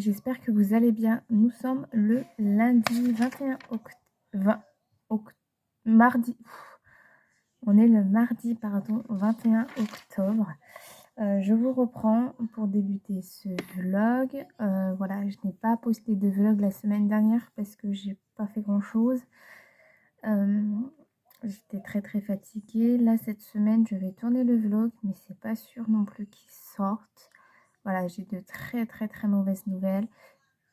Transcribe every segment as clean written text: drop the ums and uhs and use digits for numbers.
j'espère que vous allez bien. Nous sommes le lundi 21 octobre, mardi. On est le mardi, pardon, 21 octobre. Je vous reprends pour débuter ce vlog. Voilà, je n'ai pas posté de vlog la semaine dernière parce que j'ai pas fait grand chose. J'étais très fatiguée. Là, cette semaine, je vais tourner le vlog, mais c'est pas sûr non plus qu'il sorte. Voilà, j'ai de très mauvaises nouvelles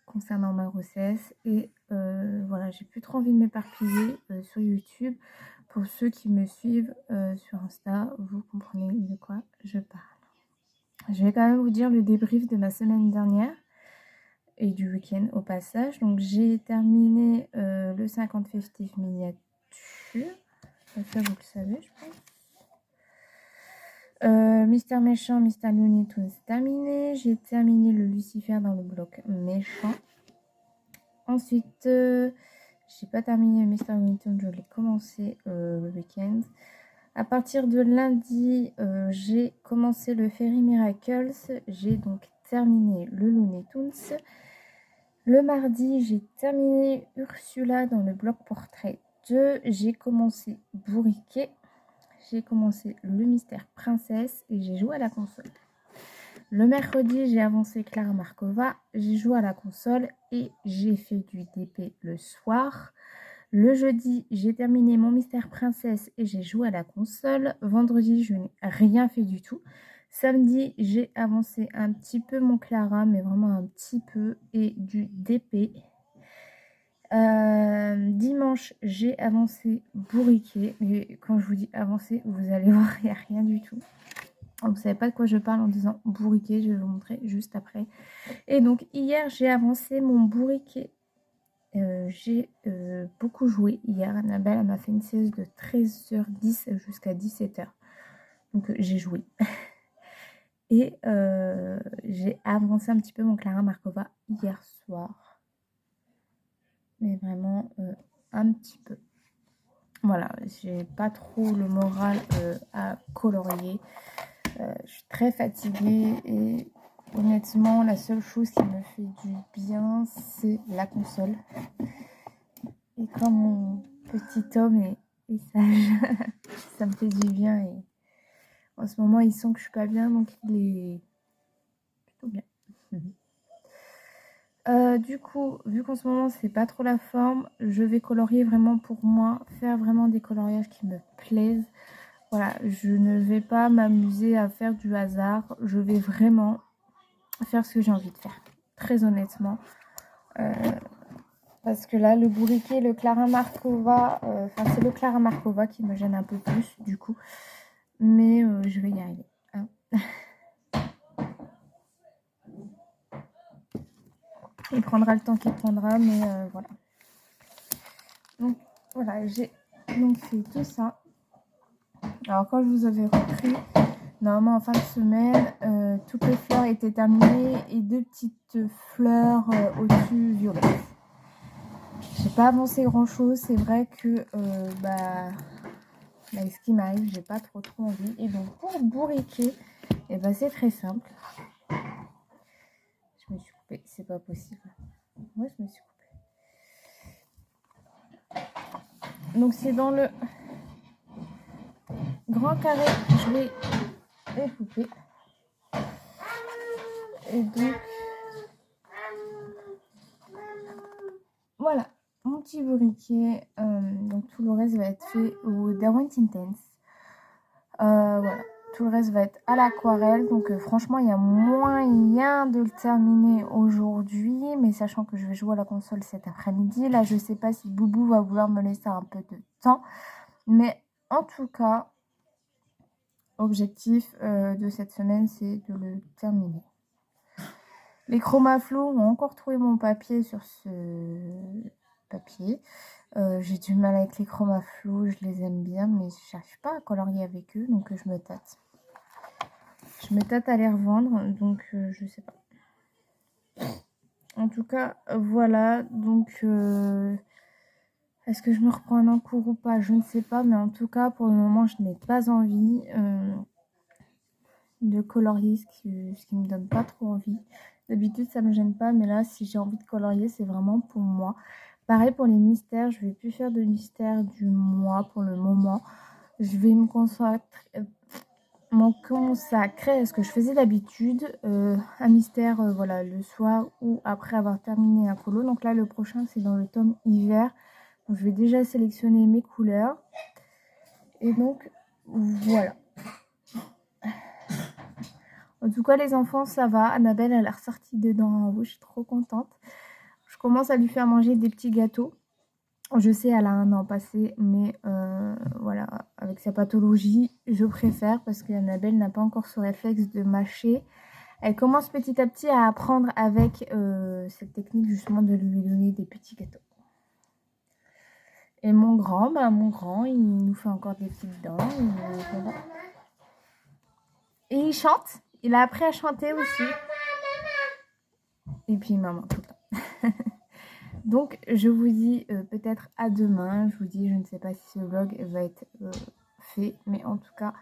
concernant ma grossesse. Et voilà, j'ai plus trop envie de m'éparpiller sur YouTube. Pour ceux qui me suivent sur Insta, vous comprenez de quoi je parle. Je vais quand même vous dire le débrief de ma semaine dernière et du week-end au passage. Donc j'ai terminé le 50-50 miniature. Ça vous le savez, je pense. Mister Méchant, Mister Looney Tunes terminé. J'ai terminé le Lucifer dans le bloc méchant. Ensuite, j'ai pas terminé Mister Looney Tunes, je l'ai commencé le week-end. À partir de lundi, j'ai commencé le Fairy Miracles. J'ai donc terminé le Looney Tunes. Le mardi, j'ai terminé Ursula dans le bloc portrait 2. J'ai commencé Bourriquet. J'ai commencé le Mystère Princesse et j'ai joué à la console. Le mercredi, j'ai avancé Clara Markova, j'ai joué à la console et j'ai fait du DP le soir. Le jeudi, j'ai terminé mon Mystère Princesse et j'ai joué à la console. Vendredi, je n'ai rien fait du tout. Samedi, j'ai avancé un petit peu mon Clara, mais vraiment un petit peu, et du DP. Dimanche, j'ai avancé Bourriquet. Et quand je vous dis avancé, vous allez voir, il n'y a rien du tout. Vous ne savez pas de quoi je parle en disant Bourriquet, je vais vous montrer juste après. Et donc hier, j'ai avancé mon Bourriquet. J'ai beaucoup joué hier. Annabelle m'a fait une sieste de 13h10 jusqu'à 17h. Donc j'ai joué. Et j'ai avancé un petit peu mon Clara Markova hier soir. Mais vraiment un petit peu. Voilà, j'ai pas trop le moral à colorier. Je suis très fatiguée et honnêtement, la seule chose qui me fait du bien, c'est la console. Et comme mon petit homme est sage, ça me fait du bien. Et en ce moment, il sent que je suis pas bien, donc il est plutôt bien. Du coup, vu qu'en ce moment c'est pas trop la forme, je vais colorier vraiment pour moi, faire vraiment des coloriages qui me plaisent. Voilà, je ne vais pas m'amuser à faire du hasard, je vais vraiment faire ce que j'ai envie de faire, très honnêtement. Parce que là, le Bourriquet, le Clara Markova, c'est le Clara Markova qui me gêne un peu plus du coup, mais je vais y arriver. Hein. Il prendra le temps qu'il prendra, mais voilà. Donc voilà, j'ai donc fait tout ça. Alors quand je vous avais repris, normalement en fin de semaine, toutes les fleurs étaient terminées et 2 petites fleurs au-dessus violettes. J'ai pas avancé grand chose, c'est vrai que ce qui m'arrive, j'ai pas trop envie. Et donc pour Bourriquet, c'est très simple. Je me suis coupée, c'est pas possible. Moi je me suis coupée. Donc c'est dans le grand carré, je vais découper. Et donc voilà, mon petit Bourriquet. Donc tout le reste va être fait au Derwent Intense. Voilà, tout le reste va être à l'aquarelle. Donc franchement, il y a moyen de le terminer aujourd'hui. Mais sachant que je vais jouer à la console cet après-midi. Là, je sais pas si Boubou va vouloir me laisser un peu de temps. Mais en tout cas, objectif de cette semaine, c'est de le terminer. Les chromaflows ont encore trouvé mon papier sur ce papier. J'ai du mal avec les chromaflows, je les aime bien, mais je n'arrive pas à colorier avec eux, donc je me tâte. Je me tâte à les revendre, donc je sais pas. En tout cas, voilà, donc est-ce que je me reprends un encours ou pas? Je ne sais pas, mais en tout cas, pour le moment, je n'ai pas envie de colorier, ce qui me donne pas trop envie. D'habitude, ça me gêne pas, mais là, si j'ai envie de colorier, c'est vraiment pour moi. Pareil pour les mystères, je vais plus faire de mystères du mois pour le moment. Je vais me consacrer à ce que je faisais d'habitude, un mystère, voilà, le soir ou après avoir terminé un colo. Donc là, le prochain, c'est dans le tome hiver. Donc, je vais déjà sélectionner mes couleurs. Et donc, voilà. En tout cas, les enfants, ça va. Annabelle, elle est ressortie dedans en haut. Je suis trop contente. Je commence à lui faire manger des petits gâteaux. Je sais, elle a un an passé, mais voilà, avec sa pathologie, je préfère parce qu'Annabelle n'a pas encore ce réflexe de mâcher. Elle commence petit à petit à apprendre avec cette technique justement de lui donner des petits gâteaux. Et mon grand, il nous fait encore des petites dents. Voilà. Et il chante. Il a appris à chanter aussi. Et puis maman tout le temps. Donc je vous dis peut-être à demain. Je vous dis, je ne sais pas si ce vlog va être fait. Mais en tout cas,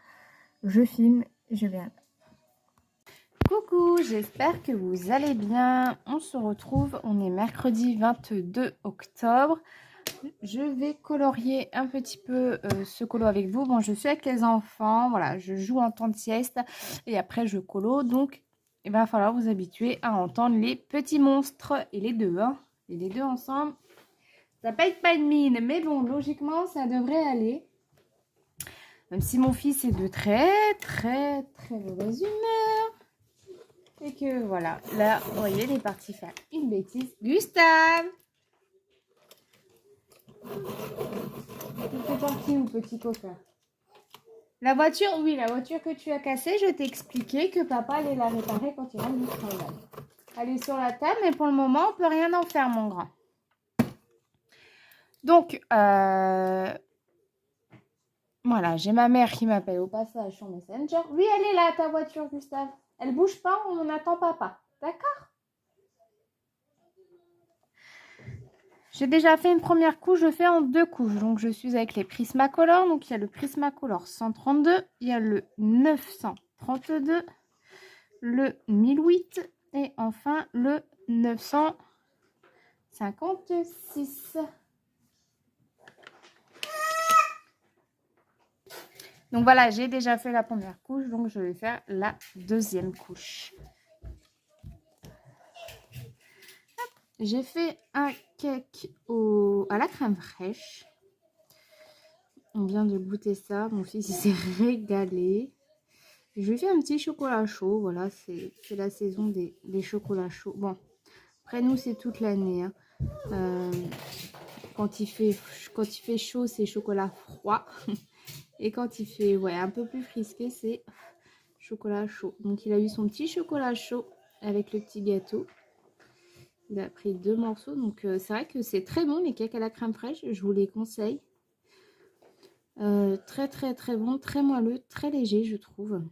je filme et je viens. Coucou, j'espère que vous allez bien. On se retrouve, on est mercredi 22 octobre. Je vais colorier un petit peu ce colo avec vous. Bon, je suis avec les enfants, voilà, je joue en temps de sieste et après je colo. Donc, il va falloir vous habituer à entendre les petits monstres et les deux, hein. Et les deux ensemble, ça paye pas de mine, mais bon, logiquement, ça devrait aller. Même si mon fils est de très mauvaise humeur. Et que voilà, là, vous voyez, il est parti faire une bêtise. Gustave! Tu fais partie où, petit coquin? La voiture, oui, la voiture que tu as cassée, je t'ai expliqué que papa allait la réparer quand il rentre du travail. Elle est sur la table, mais pour le moment, on ne peut rien en faire, mon grand. Donc, voilà, j'ai ma mère qui m'appelle au passage sur Messenger. Oui, elle est là, ta voiture, Gustave. Elle bouge pas, on attend papa. D'accord? J'ai déjà fait une première couche, je fais en deux couches. Donc, je suis avec les Prismacolor. Donc, il y a le Prismacolor 132, il y a le 932, le 1008 et enfin le 956. Donc, voilà, j'ai déjà fait la première couche. Donc, je vais faire la deuxième couche. J'ai fait un cake à la crème fraîche. On vient de goûter ça. Mon fils, il s'est régalé. Je lui fais un petit chocolat chaud. Voilà, c'est la saison des chocolats chauds. Bon, après nous, c'est toute l'année. Hein. Quand il fait chaud, c'est chocolat froid. Et quand il fait un peu plus frisqué, c'est chocolat chaud. Donc, il a eu son petit chocolat chaud avec le petit gâteau. Il a pris 2 morceaux. Donc, c'est vrai que c'est très bon, les cakes à la crème fraîche. Je vous les conseille. Très bon, très moelleux, très léger, je trouve.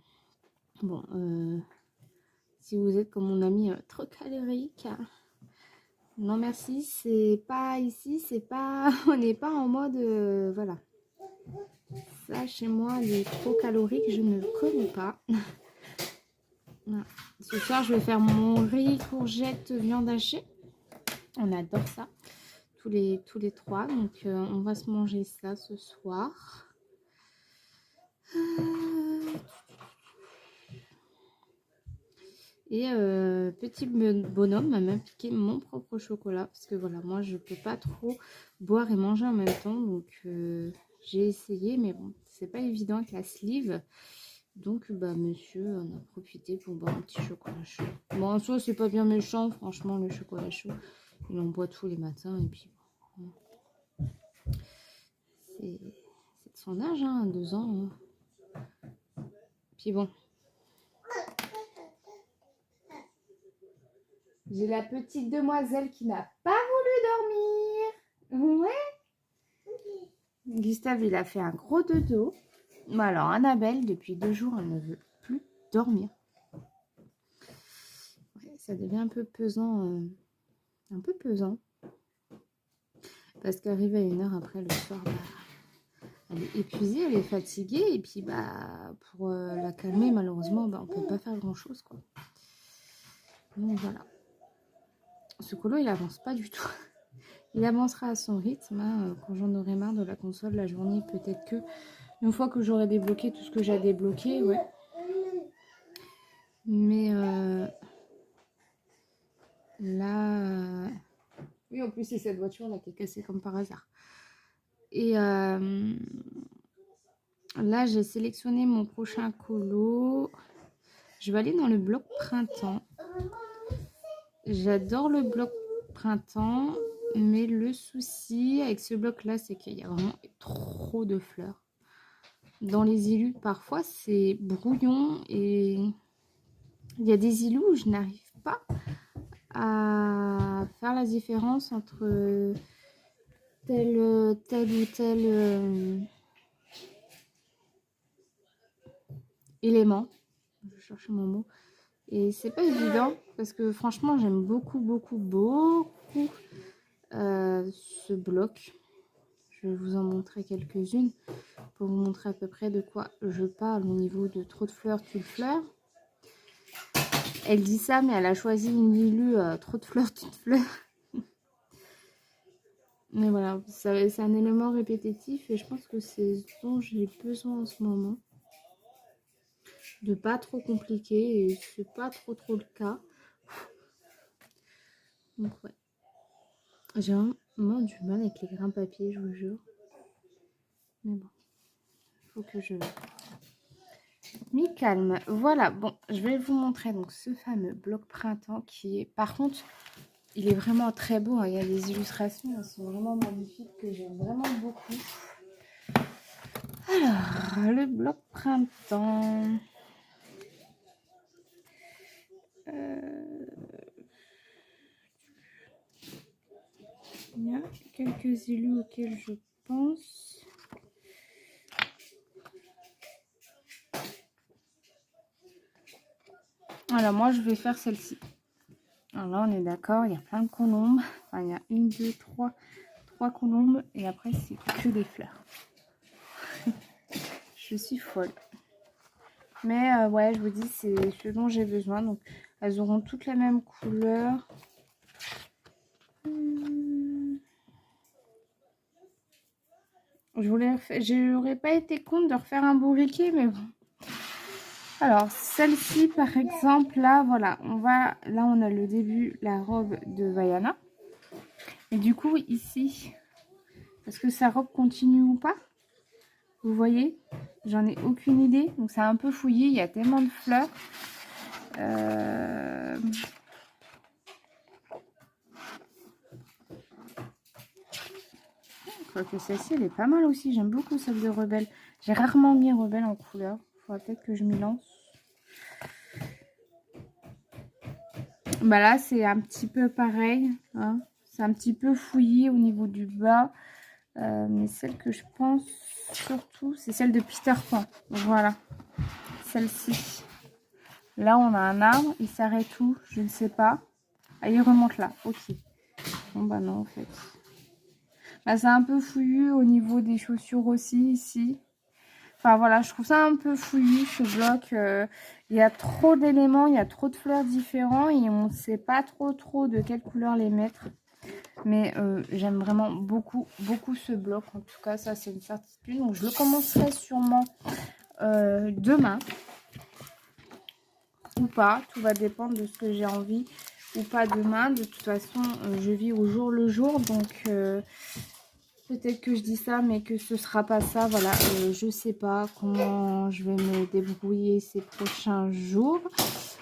Bon, si vous êtes comme mon ami trop calorique, non merci, c'est pas ici, c'est pas, on n'est pas en mode, voilà. Ça, chez moi, les trop caloriques, je ne connais pas. Voilà. Ce soir, je vais faire mon riz, courgette, viande hachée. On adore ça, tous les trois. Donc, on va se manger ça ce soir. Et petit bonhomme m'a même piqué mon propre chocolat. Parce que voilà, moi, je peux pas trop boire et manger en même temps. Donc, j'ai essayé. Mais bon, c'est pas évident avec la sleeve. Donc, bah, monsieur en a profité pour boire un petit chocolat chaud. Bon, en soi, c'est pas bien méchant, franchement, le chocolat chaud. Il en boit tous les matins. Et puis, bon, c'est de son âge, hein, 2 ans. Hein. Puis bon. J'ai la petite demoiselle qui n'a pas voulu dormir. Ouais. Okay. Gustave, il a fait un gros dodo. Alors, Annabelle, depuis 2 jours, elle ne veut plus dormir. Ouais, ça devient un peu pesant. Parce qu'arriver à 1h après le soir, bah, elle est épuisée, elle est fatiguée. Et puis, bah, pour la calmer, malheureusement, bah, on ne peut pas faire grand-chose, quoi. Donc voilà. Ce colo, il avance pas du tout. Il avancera à son rythme. Hein, quand j'en aurai marre de la console la journée, peut-être que une fois que j'aurai débloqué tout ce que j'ai à débloquer, ouais. Mais là, oui, en plus c'est cette voiture là qui est cassée comme par hasard. Et là, j'ai sélectionné mon prochain colo. Je vais aller dans le bloc printemps. J'adore le bloc printemps, mais le souci avec ce bloc-là, c'est qu'il y a vraiment trop de fleurs. Dans les îlots, parfois, c'est brouillon et il y a des îlots où je n'arrive pas à faire la différence entre tel ou tel élément. Je cherche mon mot. Et c'est pas évident parce que franchement, j'aime beaucoup ce bloc. Je vais vous en montrer quelques-unes pour vous montrer à peu près de quoi je parle au niveau de trop de fleurs, tu de fleurs. Elle dit ça, mais elle a choisi une lilu trop de fleurs, tu de fleurs. Mais voilà, c'est un élément répétitif et je pense que c'est ce dont j'ai besoin en ce moment. De pas trop compliqué et c'est pas trop le cas. Donc ouais. J'ai vraiment du mal avec les grains papier, je vous jure. Mais bon, il faut que je m'y calme. Voilà, bon, je vais vous montrer donc ce fameux bloc printemps qui est, par contre, il est vraiment très beau. Hein. Il y a des illustrations, elles sont vraiment magnifiques que j'aime vraiment beaucoup. Alors, le bloc printemps. Il y a quelques élus auxquels je pense. Alors, moi, je vais faire celle-ci. Alors là, on est d'accord, il y a plein de colombes. Enfin, il y a une, deux, trois colombes. Et après, c'est que des fleurs. Je suis folle. Mais ouais, je vous dis, c'est ce dont j'ai besoin. Donc, elles auront toutes la même couleur. J'aurais pas été contre de refaire un bourriquet, mais bon. Alors, celle-ci, par exemple, là, voilà, là, on a le début, la robe de Vaiana. Et du coup, ici, est-ce que sa robe continue ou pas? Vous voyez? J'en ai aucune idée. Donc, c'est un peu fouillé. Il y a tellement de fleurs. Quoique celle-ci, elle est pas mal aussi. J'aime beaucoup celle de Rebelle. J'ai rarement mis Rebelle en couleur. Il faudra peut-être que je m'y lance. Bah là, c'est un petit peu pareil. Hein. C'est un petit peu fouillé au niveau du bas. Mais celle que je pense surtout, c'est celle de Peter Pan. Voilà. Celle-ci. Là, on a un arbre. Il s'arrête où? Je ne sais pas. Ah, il remonte là. Ok. Bon, bah non, en fait. Bah, c'est un peu fouillu au niveau des chaussures aussi, ici. Enfin, voilà, je trouve ça un peu fouillu, ce bloc. Il y a trop d'éléments, il y a trop de fleurs différents et on ne sait pas trop de quelle couleur les mettre. Mais j'aime vraiment beaucoup ce bloc. En tout cas, ça, c'est une certitude. Donc, je le commencerai sûrement demain. Ou pas. Tout va dépendre de ce que j'ai envie ou pas demain. De toute façon, je vis au jour le jour. Donc, peut-être que je dis ça, mais que ce sera pas ça. Voilà, je sais pas comment je vais me débrouiller ces prochains jours.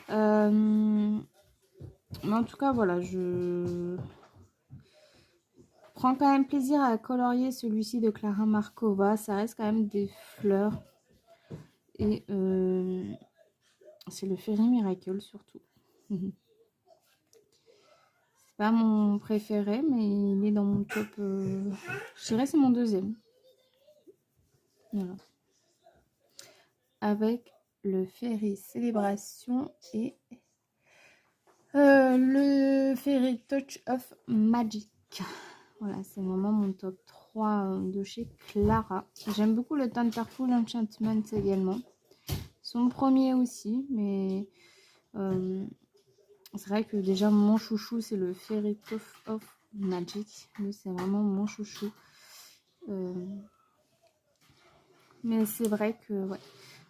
Mais en tout cas, voilà, je prends quand même plaisir à colorier celui-ci de Clara Markova. Ça reste quand même des fleurs. Et c'est le Fairy Miracle surtout. C'est pas mon préféré, mais il est dans mon top. Je dirais c'est mon deuxième. Voilà. Avec le Fairy Célébration et le Fairy Touch of Magic. Voilà, c'est vraiment mon top 3 de chez Clara. J'aime beaucoup le Thunderful Enchantment également. Son premier aussi, mais C'est vrai que déjà, mon chouchou, c'est le Fairy Puff of Magic. Lui, c'est vraiment mon chouchou. Mais c'est vrai que, ouais.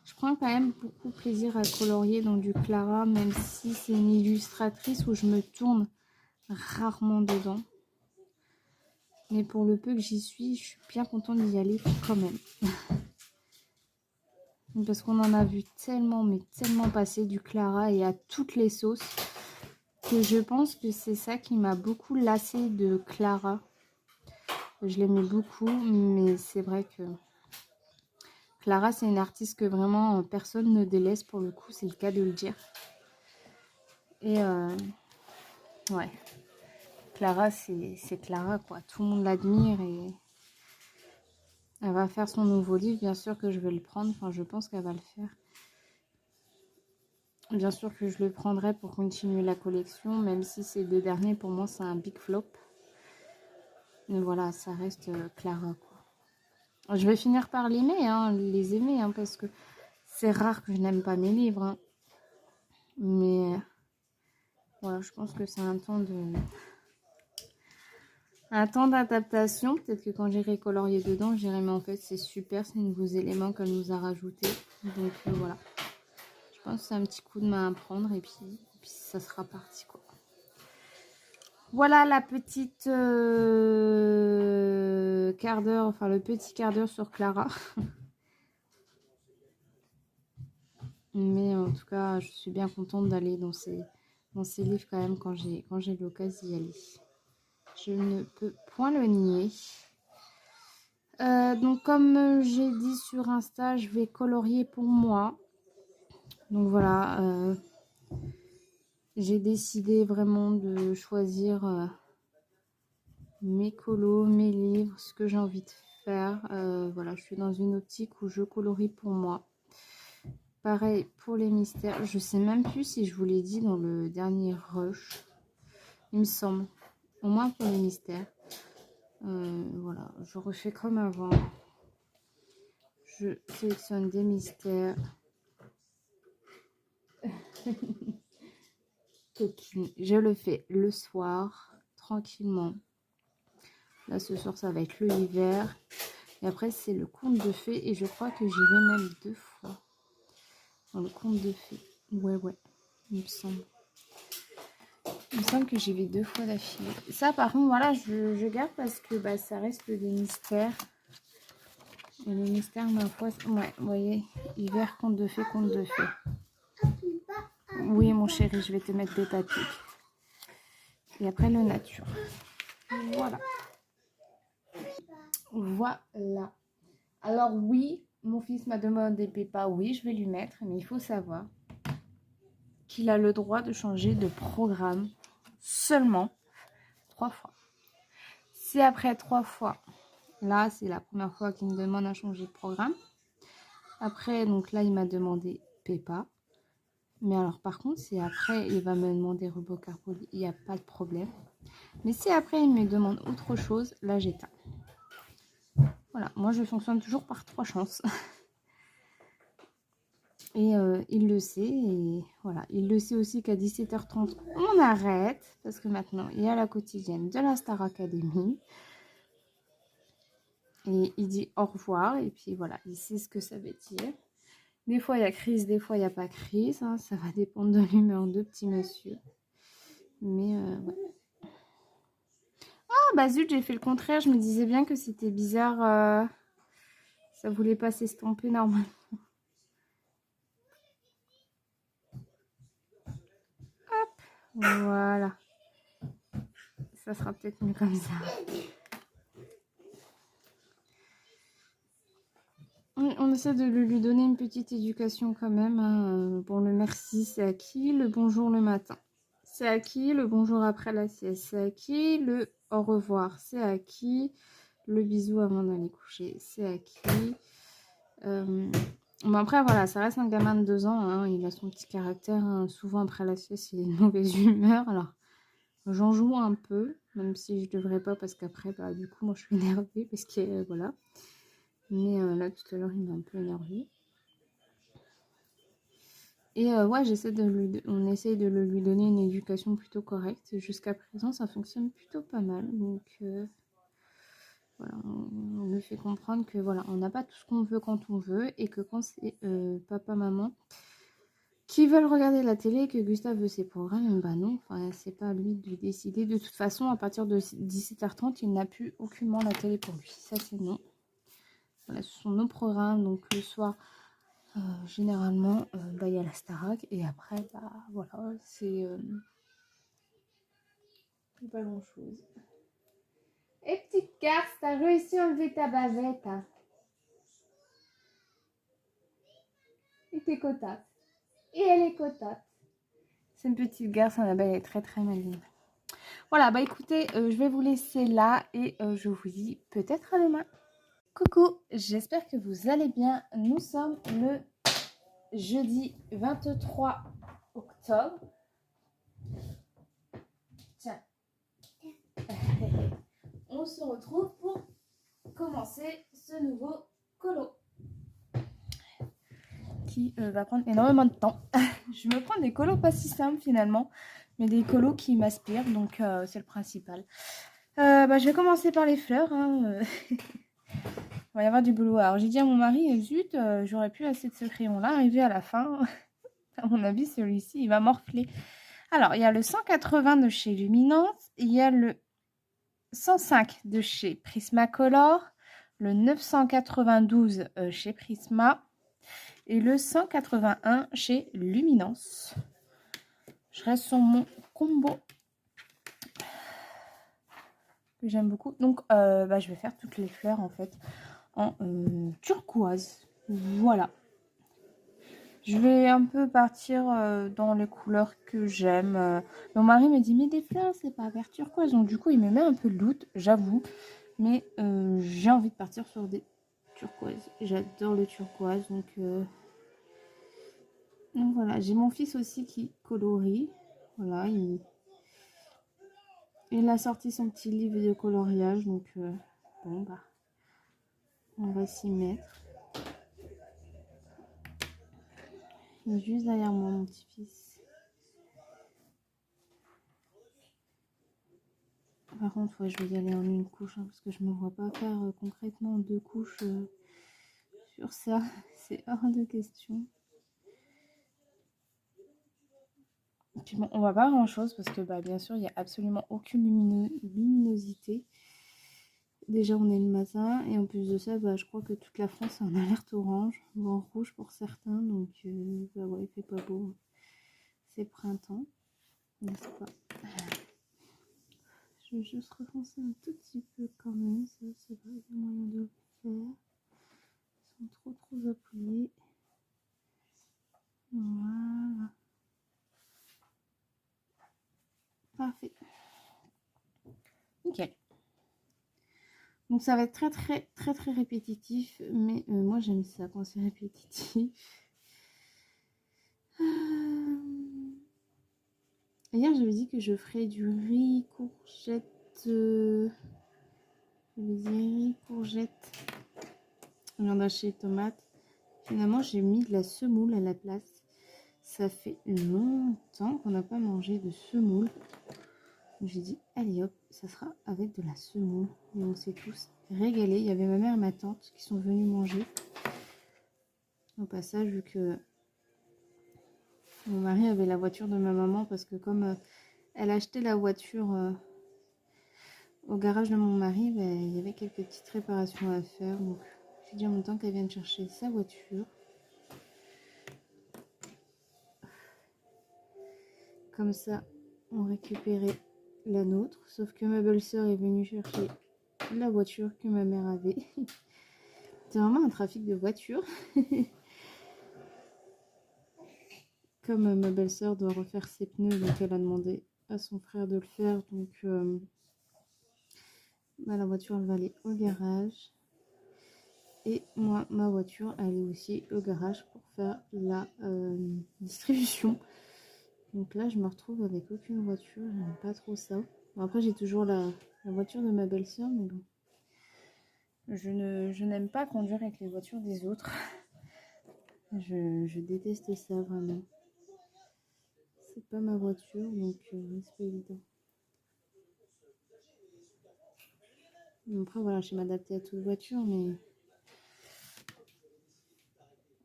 Je prends quand même beaucoup plaisir à colorier dans du Clara, même si c'est une illustratrice où je me tourne rarement dedans. Mais pour le peu que j'y suis, je suis bien contente d'y aller quand même. Parce qu'on en a vu tellement, mais tellement passer du Clara et à toutes les sauces, que je pense que c'est ça qui m'a beaucoup lassée de Clara. Je l'aimais beaucoup, mais c'est vrai que Clara, c'est une artiste que vraiment personne ne délaisse pour le coup, c'est le cas de le dire. Et ouais, Clara, c'est Clara, quoi. Tout le monde l'admire et elle va faire son nouveau livre. Bien sûr que je vais le prendre, enfin, je pense qu'elle va le faire. Bien sûr que je le prendrai pour continuer la collection, même si ces deux derniers, pour moi, c'est un big flop. Mais voilà, ça reste Clara, quoi. Je vais finir par l'aimer, hein, les aimer, hein, parce que c'est rare que je n'aime pas mes livres. Hein. Mais voilà, je pense que c'est un temps d'adaptation. Peut-être que quand j'irai colorier dedans, je dirai, mais en fait, c'est super, c'est de nouveaux éléments qu'elle nous a rajoutés. Donc voilà. Je pense que c'est un petit coup de main à prendre et puis ça sera parti, quoi. Voilà la petite quart d'heure, enfin le petit quart d'heure sur Clara. Mais en tout cas, je suis bien contente d'aller dans ces livres quand même quand j'ai l'occasion d'y aller. Je ne peux point le nier. Donc comme j'ai dit sur Insta, je vais colorier pour moi. Donc voilà, j'ai décidé vraiment de choisir mes colos, mes livres, ce que j'ai envie de faire. Voilà, je suis dans une optique où je colorie pour moi. Pareil pour les mystères. Je sais même plus si je vous l'ai dit dans le dernier rush. Il me semble. Au moins pour les mystères. Voilà, je refais comme avant. Je sélectionne des mystères. Coquine. Je le fais le soir, tranquillement. Là, ce soir, ça va être le hiver. Et après, c'est le conte de fées. Et je crois que j'y vais même 2 fois. Dans le conte de fées. Ouais, il me semble. Il me semble que j'y vais 2 fois d'affilée. Ça, par contre, voilà, je garde parce que bah, ça reste des mystères. Et les mystères, ma foi, ouais, vous voyez, hiver, conte de fées, conte de fées. Oui, mon chéri, je vais te mettre des papiers. Et après, le nature. Voilà. Voilà. Alors oui, mon fils m'a demandé Peppa. Oui, je vais lui mettre. Mais il faut savoir qu'il a le droit de changer de programme seulement 3 fois. Si après 3 fois, là, c'est la première fois qu'il me demande à changer de programme. Après, donc là, il m'a demandé Peppa. Mais alors, par contre, si après, il va me demander Robocarpoli, il n'y a pas de problème. Mais si après, il me demande autre chose, là, j'éteins. Voilà, moi, je fonctionne toujours par 3 chances. Et il le sait. Et voilà, il le sait aussi qu'à 17h30, on arrête. Parce que maintenant, il y a la quotidienne de la Star Academy. Et il dit au revoir. Et puis voilà, il sait ce que ça veut dire. Des fois, il y a crise, des fois, il n'y a pas crise. Hein. Ça va dépendre de l'humeur de petit monsieur. Mais ouais. Ah bah zut, j'ai fait le contraire. Je me disais bien que c'était bizarre. Ça voulait pas s'estomper normalement. Hop, voilà. Ça sera peut-être mieux comme ça. On essaie de lui donner une petite éducation quand même. Hein. Bon, le merci, c'est acquis. Le bonjour le matin, c'est acquis. Le bonjour après la sieste, c'est acquis. Le au revoir, c'est acquis. Le bisou avant d'aller coucher, c'est acquis. Bon, après, voilà, ça reste un gamin de 2 ans. Hein. Il a son petit caractère. Hein. Souvent, après la sieste, il est de mauvaise humeur. Alors, j'en joue un peu, même si je devrais pas, parce qu'après, bah, du coup, moi, je suis énervée. Parce que, voilà. Mais là, tout à l'heure, il m'a un peu énervé. Et ouais, on essaye de lui donner une éducation plutôt correcte. Jusqu'à présent, ça fonctionne plutôt pas mal. Donc voilà, on lui fait comprendre que voilà, on n'a pas tout ce qu'on veut quand on veut et que quand c'est papa, maman qui veulent regarder la télé, que Gustave veut ses programmes, bah non, enfin, c'est pas à lui de décider. De toute façon, à partir de 17h30, il n'a plus aucunement la télé pour lui. Ça, c'est non. Voilà, ce sont nos programmes. Donc le soir, généralement, bah, y a la Starac. Et après, bah voilà, c'est pas grand chose. Et petite garce, t'as réussi à enlever ta bavette. Hein. Et t'es cotate. Et elle est cotate. C'est une petite garce, Annabelle, elle est très très maligne. Voilà, bah écoutez, je vais vous laisser là et je vous dis peut-être à demain. Coucou, j'espère que vous allez bien. Nous sommes le jeudi 23 octobre. Tiens. On se retrouve pour commencer ce nouveau colo. Qui va prendre énormément de temps. Je me prends des colos pas si simples finalement, mais des colos qui m'aspirent, donc c'est le principal. Bah, je vais commencer par les fleurs. Hein. Il va y avoir du boulot. Alors j'ai dit à mon mari, zut, j'aurais pu assez de ce crayon-là, arriver à la fin. À mon avis, celui-ci, il va morfler. Alors, il y a le 180 de chez Luminance, il y a le 105 de chez Prismacolor, le 992 chez Prisma et le 181 chez Luminance. Je reste sur mon combo que j'aime beaucoup. Donc, bah, je vais faire toutes les fleurs en fait en turquoise. Voilà. Je vais un peu partir dans les couleurs que j'aime. Mon mari me dit, mais des fleurs, c'est pas vert turquoise. Donc, du coup, il me met un peu de doute, j'avoue. Mais j'ai envie de partir sur des turquoises. J'adore le turquoise. Donc voilà, j'ai mon fils aussi qui colorie. Voilà, il a sorti son petit livre de coloriage. Donc, bon, bah, on va s'y mettre. Il est juste derrière moi, mon petit-fils. Par contre, ouais, je vais y aller en une couche, hein, parce que je ne me vois pas faire concrètement 2 couches sur ça. C'est hors de question. Et puis bon, on va pas grand chose parce que bah, bien sûr, il n'y a absolument aucune luminosité. Déjà, on est le matin et en plus de ça, bah, je crois que toute la France est en alerte orange, voire rouge pour certains. Donc, bah ouais, il fait pas beau. C'est printemps, n'est-ce pas? Je vais juste refoncer un tout petit peu quand même. Ça, c'est vrai, il y a moyen de le faire. Ils sont trop appuyés. Voilà. Parfait. Nickel. Donc ça va être très répétitif, mais moi j'aime ça quand c'est répétitif. Hier j'avais dit que je ferais du riz courgette. Je vais dire riz courgette, viande hachée, tomate. Finalement j'ai mis de la semoule à la place. Ça fait longtemps qu'on n'a pas mangé de semoule. J'ai dit allez hop, ça sera avec de la semoule. Et on s'est tous régalés. Il y avait ma mère et ma tante qui sont venues manger. Au passage, vu que mon mari avait la voiture de ma maman, parce que comme elle a acheté la voiture au garage de mon mari, ben, il y avait quelques petites réparations à faire. Donc j'ai dit en même temps qu'elle vienne chercher sa voiture. Comme ça, on récupérait la nôtre. Sauf que ma belle-sœur est venue chercher la voiture que ma mère avait. C'est vraiment un trafic de voitures. Comme ma belle-sœur doit refaire ses pneus, donc elle a demandé à son frère de le faire. Donc bah, la voiture elle va aller au garage. Et moi, ma voiture elle est aussi au garage pour faire la distribution. Donc là, je me retrouve avec aucune voiture. J'aime pas trop ça. Bon, après, j'ai toujours la voiture de ma belle-sœur, mais bon. Je n'aime pas conduire avec les voitures des autres. Je déteste ça vraiment. c'est pas ma voiture, donc c'est pas évident. Après, voilà, je sais m'adapter à toute voiture, mais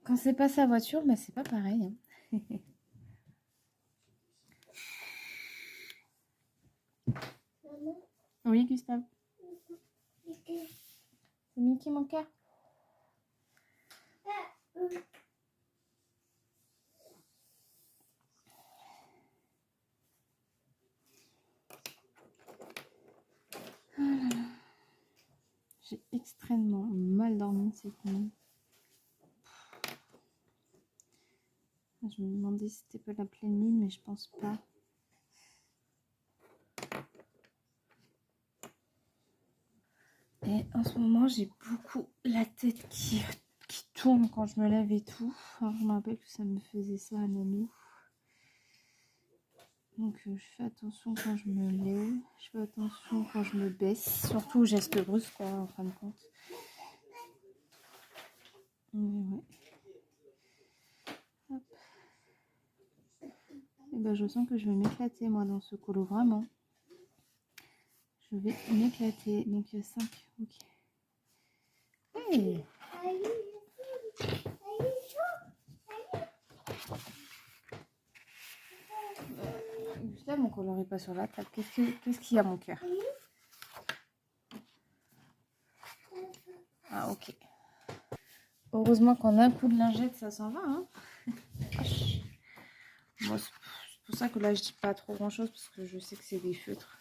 quand c'est pas sa voiture, bah, c'est pas pareil. Hein. Oui, Gustave. C'est Mickey, mon cœur. Oh là là. J'ai extrêmement mal dormi cette nuit. Je me demandais si c'était pas la pleine lune, mais je pense pas. Et en ce moment, j'ai beaucoup la tête qui tourne quand je me lève et tout. Alors, je me rappelle que ça me faisait ça à Nanou. Donc, je fais attention quand je me lève. Je fais attention quand je me baisse. Surtout aux gestes brusques, quoi, en fin de compte. Ouais. Hop. Et ben, je sens que je vais m'éclater, moi, dans ce colo, vraiment. Je vais m'éclater. Donc, il y a 5. Ok. Hey. Gustave, mon collant n'est pas sur la table. Qu'est-ce qu'il y a, mon cœur? Ah, ok. Heureusement qu'en un coup de lingette, ça s'en va. Hein. Moi, c'est pour ça que là, je dis pas trop grand-chose, parce que je sais que c'est des feutres.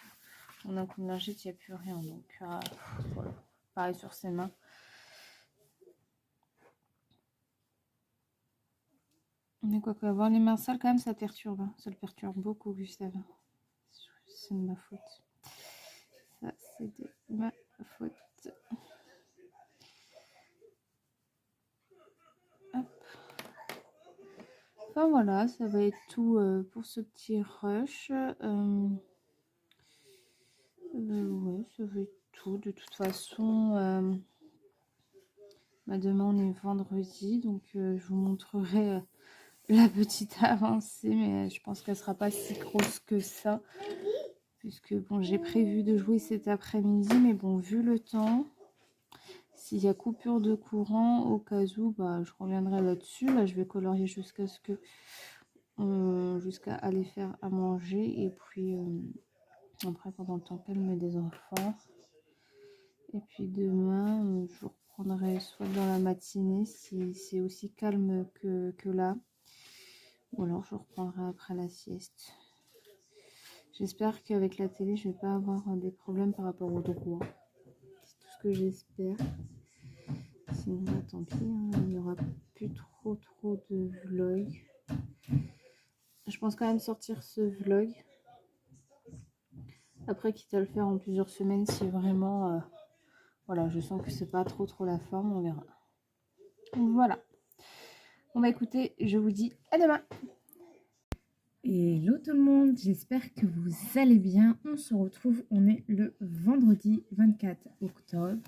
En un coup de lingette, il n'y a plus rien. Donc, voilà. Pareil sur ses mains. Mais quoi qu'avoir les mains sales, quand même, ça perturbe. Hein. Ça le perturbe beaucoup, Gustave. C'est de ma faute. Ça, c'est de ma faute. Hop. Enfin, voilà, ça va être tout pour ce petit rush. Ouais, ça va être tout. De toute façon, demain, on est vendredi. Donc, je vous montrerai... la petite avancée, mais je pense qu'elle sera pas si grosse que ça, puisque bon, j'ai prévu de jouer cet après-midi, mais bon, vu le temps, s'il y a coupure de courant, au cas où, bah, je reviendrai là-dessus. Là, je vais colorier jusqu'à ce que jusqu'à aller faire à manger, et puis après, pendant le temps calme des enfants, et puis demain, je reprendrai soit dans la matinée, si c'est aussi calme que là, ou alors je reprendrai après la sieste. J'espère qu'avec la télé, je vais pas avoir des problèmes par rapport au droit. C'est tout ce que j'espère. Sinon, bah, tant pis, hein, il n'y aura plus trop de vlog. Je pense quand même sortir ce vlog. Après, quitte à le faire en plusieurs semaines, si vraiment, voilà, je sens que c'est pas trop la forme, on verra. Voilà. Bon bah écoutez, je vous dis à demain. Hello tout le monde, j'espère que vous allez bien. On se retrouve, on est le vendredi 24 octobre.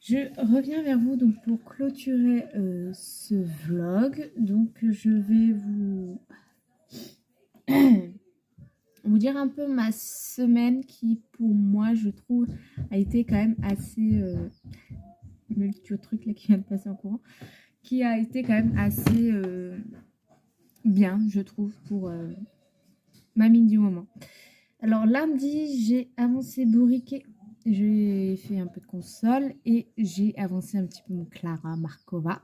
Je reviens vers vous donc pour clôturer ce vlog. Donc je vais vous dire un peu ma semaine qui pour moi je trouve a été quand même assez... le truc là qui vient de passer en courant. Qui a été quand même assez bien je trouve pour... ma mine du moment. Alors lundi, j'ai avancé bourriquet. J'ai fait un peu de console et j'ai avancé un petit peu mon Clara Markova.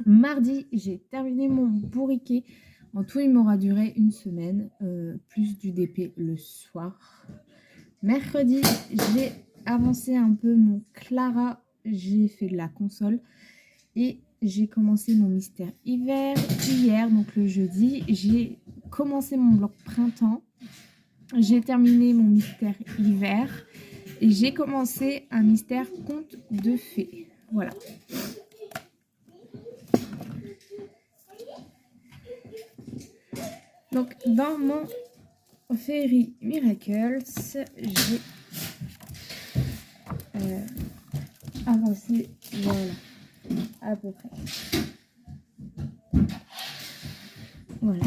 Mardi, j'ai terminé mon bourriquet. En tout, il m'aura duré une semaine, plus du DP le soir. Mercredi, j'ai avancé un peu mon Clara. J'ai fait de la console et j'ai commencé mon mystère hiver hier, donc le jeudi. J'ai commencé mon bloc printemps. J'ai terminé mon mystère hiver et j'ai commencé un mystère conte de fées. Voilà. Donc dans mon Fairy Miracles, j'ai avancé, voilà, à peu près. Voilà.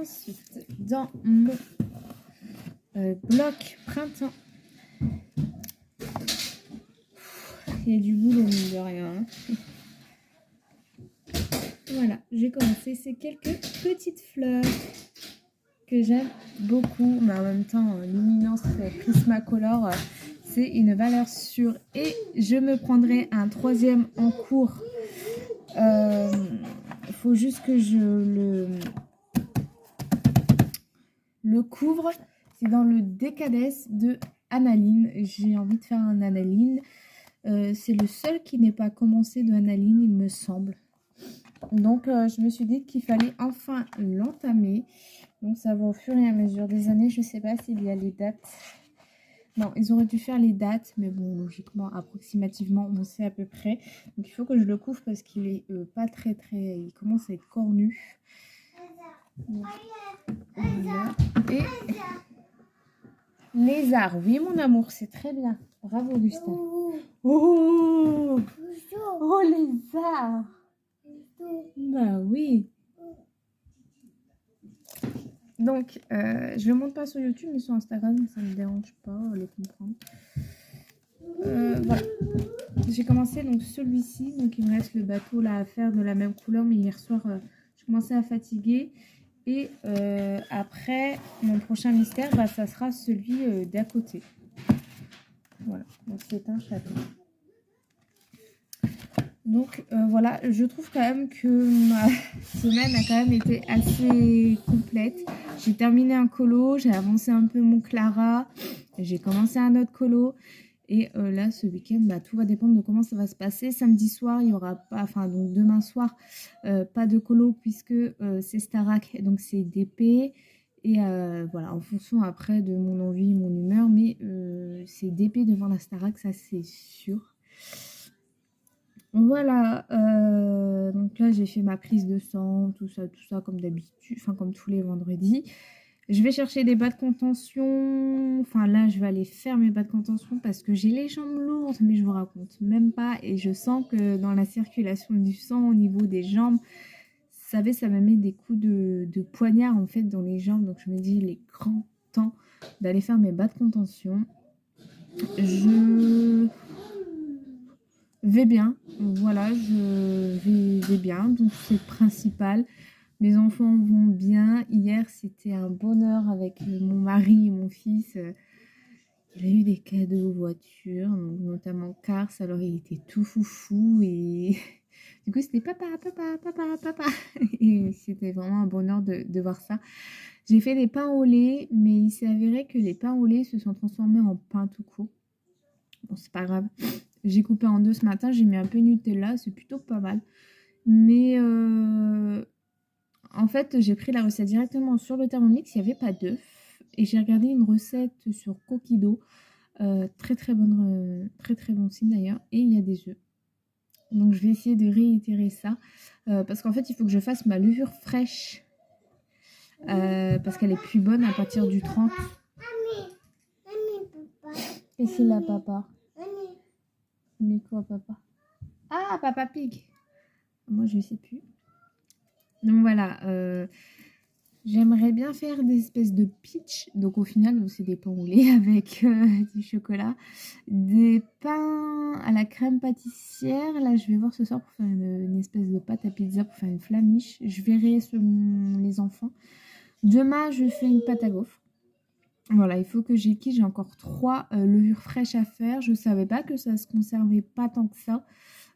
Ensuite, dans mon bloc printemps, il y a du boulot, mine de rien. Hein. Voilà, j'ai commencé ces quelques petites fleurs que j'aime beaucoup, mais en même temps, Luminance Prismacolor, c'est une valeur sûre. Et je me prendrai un 3e en cours. Il faut juste que je le couvre. C'est dans le Décadès de Analine. J'ai envie de faire un Analine. C'est le seul qui n'est pas commencé de Analine, il me semble. Donc, je me suis dit qu'il fallait enfin l'entamer. Donc, ça va au fur et à mesure des années. Je ne sais pas s'il y a les dates. Non, ils auraient dû faire les dates. Mais bon, logiquement, approximativement, on sait à peu près. Donc, il faut que je le couvre parce qu'il est pas très... Il commence à être cornu. Donc, voilà. Et... Lézard, oui mon amour, c'est très bien. Bravo Augustin. Oh, oh lézard. Bah oui. Donc, je ne monte pas sur YouTube, mais sur Instagram, ça ne me dérange pas à le comprendre. Voilà. J'ai commencé donc celui-ci, donc il me reste le bateau là à faire de la même couleur, mais hier soir, je commençais à fatiguer. Et après, mon prochain mystère, bah, ça sera celui d'à côté. Voilà, donc c'est un château. Donc voilà, je trouve quand même que ma semaine a quand même été assez complète. J'ai terminé un colo, j'ai avancé un peu mon Clara, j'ai commencé un autre colo. Et là, ce week-end, bah, tout va dépendre de comment ça va se passer. Samedi soir, il n'y aura pas, enfin donc demain soir, pas de colo puisque c'est Starac, donc c'est DP. Et voilà, en fonction après de mon envie, mon humeur, mais c'est DP devant la Starac, ça c'est sûr. Voilà, donc là j'ai fait ma prise de sang, tout ça comme d'habitude, enfin comme tous les vendredis. Je vais chercher des bas de contention. Enfin, là, je vais aller faire mes bas de contention parce que j'ai les jambes lourdes, mais je vous raconte même pas. Et je sens que dans la circulation du sang au niveau des jambes, vous savez, ça me met des coups de poignard en fait dans les jambes. Donc, je me dis, il est grand temps d'aller faire mes bas de contention. Je vais bien. Voilà, je vais bien. Donc, c'est le principal. Mes enfants vont bien. Hier, c'était un bonheur avec mon mari et mon fils. Il a eu des cadeaux voiture, notamment Cars. Alors, il était tout foufou. Et du coup, c'était papa. Et c'était vraiment un bonheur de voir ça. J'ai fait des pains au lait, mais il s'est avéré que les pains au lait se sont transformés en pain tout court. Bon, c'est pas grave. J'ai coupé en 2 ce matin. J'ai mis un peu de Nutella. C'est plutôt pas mal. Mais... en fait, j'ai pris la recette directement sur le Thermomix, il n'y avait pas d'œufs. Et j'ai regardé une recette sur Coquido. Très bon site d'ailleurs. Et il y a des œufs. Donc je vais essayer de réitérer ça. Parce qu'en fait, il faut que je fasse ma levure fraîche. Parce qu'elle est plus bonne à partir du 30. Et c'est là, papa. Mais quoi, papa? Ah, Papa Pig. Moi, je ne sais plus. Donc voilà, j'aimerais bien faire des espèces de pitch. Donc au final, c'est des pains au lait avec du chocolat. Des pains à la crème pâtissière. Là, je vais voir ce soir pour faire une espèce de pâte à pizza, pour faire une flamiche. Je verrai selon les enfants. Demain, je fais une pâte à gaufres. Voilà, il faut que j'ai encore 3 levures fraîches à faire. Je ne savais pas que ça se conservait pas tant que ça.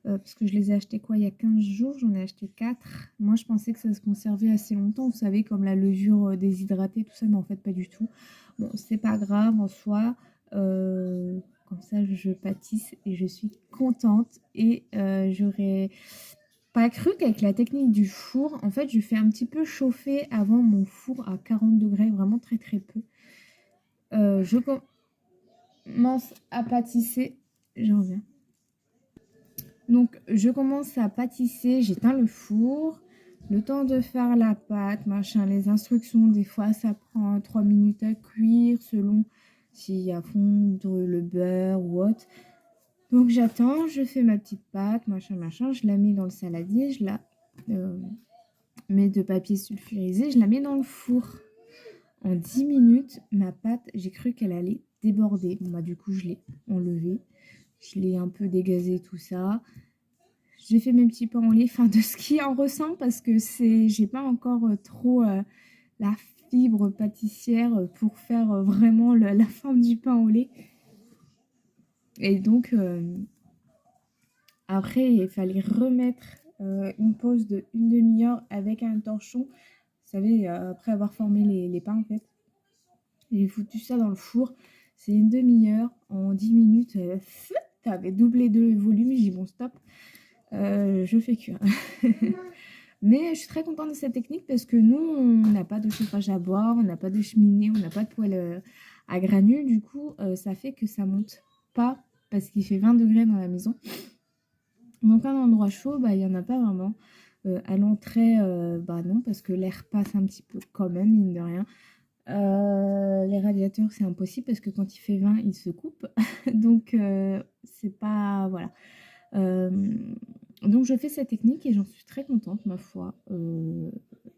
Parce que je les ai achetés il y a 15 jours, j'en ai acheté 4. Moi, je pensais que ça se conservait assez longtemps, vous savez, comme la levure déshydratée, tout ça, mais en fait, pas du tout. Bon, c'est pas grave en soi. Comme ça, je pâtisse et je suis contente. Et j'aurais pas cru qu'avec la technique du four, en fait, je fais un petit peu chauffer avant mon four à 40 degrés, vraiment très peu. Je commence à pâtisser. J'en reviens. Donc, je commence à pâtisser, j'éteins le four, le temps de faire la pâte, machin, les instructions, des fois ça prend 3 minutes à cuire selon s'il y a fondre le beurre ou autre. Donc, j'attends, je fais ma petite pâte, machin, je la mets dans le saladier, mais de papier sulfurisé. Je la mets dans le four. En 10 minutes, ma pâte, j'ai cru qu'elle allait déborder. Bon, bah, du coup, je l'ai enlevée. Je l'ai un peu dégazé, tout ça. J'ai fait mes petits pains au lait, enfin de ce qui en ressent, parce que j'ai pas encore trop la fibre pâtissière pour faire vraiment la forme du pain au lait. Et donc, après, il fallait remettre une pause de une demi-heure avec un torchon. Vous savez, après avoir formé les pains, en fait. J'ai foutu ça dans le four. C'est une demi-heure. En 10 minutes, t'avais doublé de volume. J'ai dit bon, stop. Je fais cuire. Mais je suis très contente de cette technique parce que nous, on n'a pas de chauffage à bois, on n'a pas de cheminée, on n'a pas de poêle à granules. Du coup, ça fait que ça monte pas parce qu'il fait 20 degrés dans la maison. Donc un endroit chaud, bah, il n'y en a pas vraiment. À l'entrée, bah non, parce que l'air passe un petit peu quand même, mine de rien. Les radiateurs, c'est impossible parce que quand il fait 20, ils se coupent. Donc, c'est pas... Voilà. Donc, je fais cette technique et j'en suis très contente, ma foi.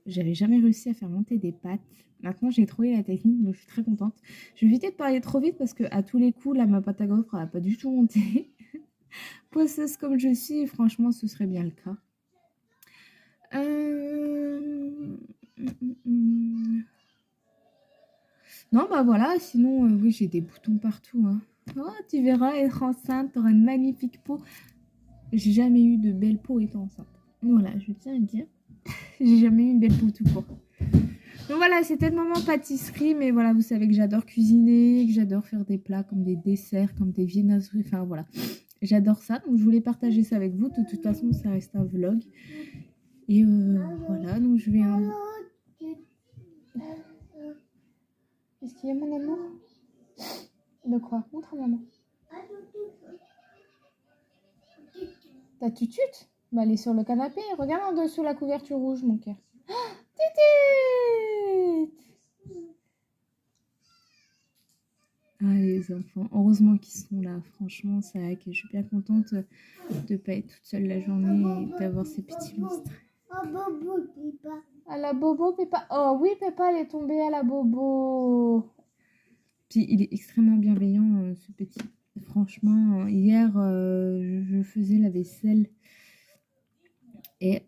J'avais jamais réussi à faire monter des pâtes. Maintenant, j'ai trouvé la technique, donc je suis très contente. Je vais éviter de parler trop vite parce que à tous les coups, là, ma pâte à gaufres, elle n'a pas du tout monté. Poisseuse comme je suis, franchement, ce serait bien le cas. Non, bah voilà, sinon, oui, j'ai des boutons partout. Hein. Oh, tu verras, être enceinte, t'auras une magnifique peau. J'ai jamais eu de belle peau étant enceinte. Voilà, je tiens à le dire. J'ai jamais eu une belle peau tout court. Donc voilà, c'était le moment pâtisserie, mais voilà, vous savez que j'adore cuisiner, que j'adore faire des plats comme des desserts, comme des viennoiseries, enfin voilà. J'adore ça, donc je voulais partager ça avec vous. De toute façon, ça reste un vlog. Et voilà, donc je vais... Est-ce qu'il y a mon amour? De quoi? Montre à maman. Ta tutute? Bah, elle est sur le canapé. Regarde en dessous la couverture rouge, mon cœur. Oh, Titite! Ah, les enfants. Heureusement qu'ils sont là. Franchement, ça va. Je suis bien contente de ne pas être toute seule la journée et d'avoir ces petits monstres. Oh, Bobo, Peppa. À la Bobo, Peppa. Oh oui, Peppa, elle est tombée à la Bobo. Puis, il est extrêmement bienveillant, ce petit. Franchement, hier, je faisais la vaisselle. Et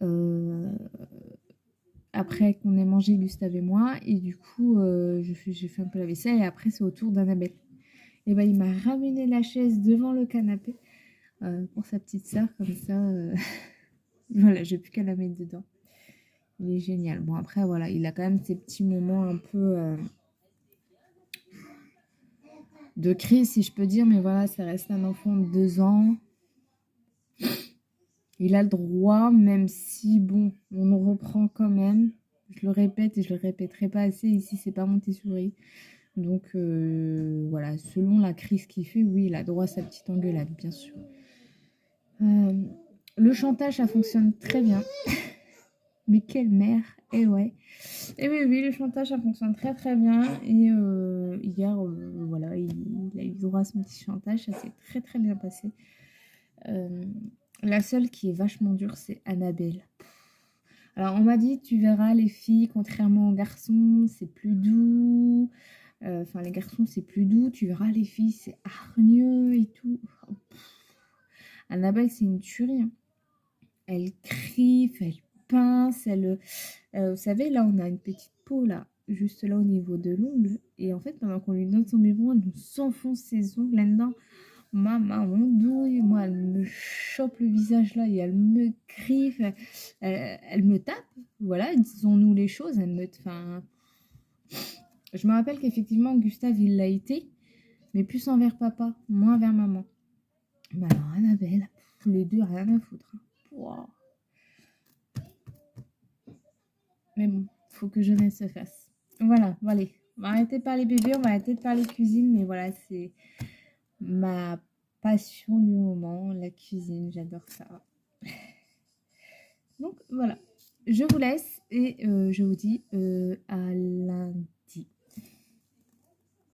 après qu'on ait mangé Gustave et moi, et du coup j'ai fait un peu la vaisselle et après c'est au tour d'Annabelle. Et ben il m'a ramené la chaise devant le canapé pour sa petite sœur, comme ça voilà, j'ai plus qu'à la mettre dedans. Il est génial. Bon après voilà, il a quand même ses petits moments un peu de crise si je peux dire, mais voilà, ça reste un enfant de 2 ans. Il a le droit, même si, bon, on en reprend quand même. Je le répète et je le répéterai pas assez. Ici, c'est pas Montessori. Donc, voilà, selon la crise qu'il fait, oui, il a droit à sa petite engueulade, bien sûr. Le chantage, ça fonctionne très bien. Mais quelle mère! Eh ouais. Et oui, le chantage, ça fonctionne très très bien. Et hier, voilà, il a eu droit à son petit chantage. Ça s'est très très bien passé. La seule qui est vachement dure, c'est Annabelle. Alors, on m'a dit, tu verras, les filles, contrairement aux garçons, c'est plus doux. Enfin, les garçons, c'est plus doux. Tu verras, les filles, c'est hargneux et tout. Annabelle, c'est une tuerie. Hein. Elle crie, elle pince, vous savez, là, on a une petite peau, là, juste là, au niveau de l'ongle. Et en fait, pendant qu'on lui donne son biberon, elle nous s'enfonce ses ongles là-dedans. Maman, mon douille, moi, elle me chope le visage là et elle me griffe, elle me tape. Voilà, disons-nous les choses. Elle me, enfin, je me rappelle qu'effectivement, Gustave, il l'a été, mais plus envers papa, moins vers maman. Mais alors, Annabelle, les deux, rien à foutre. Wow. Mais bon, faut que jeunesse se fasse. Voilà, allez, on va arrêter de parler bébé, on va arrêter de parler cuisine, mais voilà, c'est ma passion du moment, la cuisine, j'adore ça. Donc voilà, je vous laisse et je vous dis à lundi.